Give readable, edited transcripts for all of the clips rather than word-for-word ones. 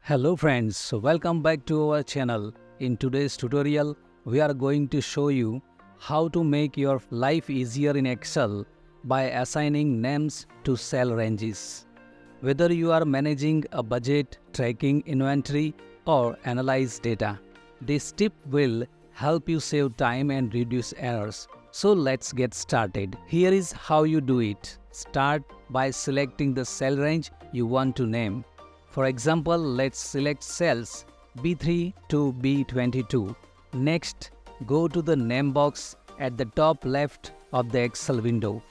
Hello friends, so welcome back to our channel. In today's tutorial, we are going to show you how to make your life easier in Excel by assigning names to cell ranges. Whether you are managing a budget, tracking inventory, or analyze data, this tip will help you save time and reduce errors. So let's get started. Here is how you do it. Start by selecting the cell range you want to name. For example, let's select cells B3 to B22. Next, go to the name box at the top left of the Excel window.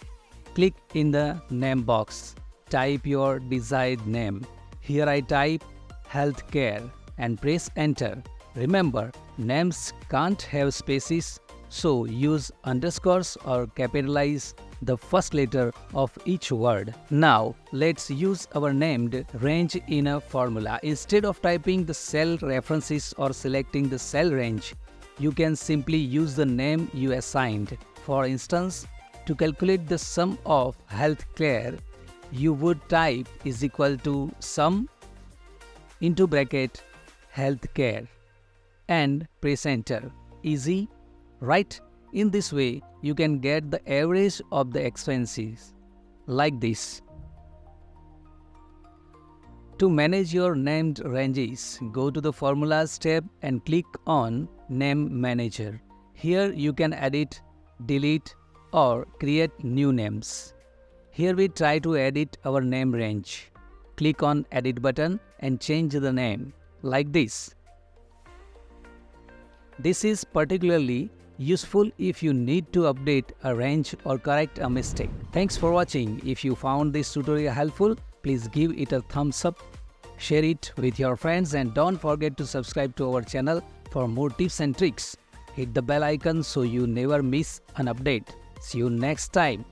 Click in the name box. Type your desired name. Here I type healthcare and press enter. Remember, names can't have spaces, so use underscores or capitalize the first letter of each word. Now, let's use our named range in a formula. Instead of typing the cell references or selecting the cell range, you can simply use the name you assigned. For instance, to calculate the sum of healthcare, you would type is equal to sum into bracket healthcare and press enter. Easy, right? In this way, you can get the average of the expenses, like this. To manage your named ranges, go to the Formulas tab and click on Name Manager. Here you can edit, delete, or create new names. Here we try to edit our name range. Click on Edit button and change the name, like this. This is particularly useful if you need to update a range or correct a mistake. Thanks for watching. If you found this tutorial helpful, please give it a thumbs up, share it with your friends, and don't forget to subscribe to our channel for more tips and tricks. Hit the bell icon so you never miss an update. See you next time.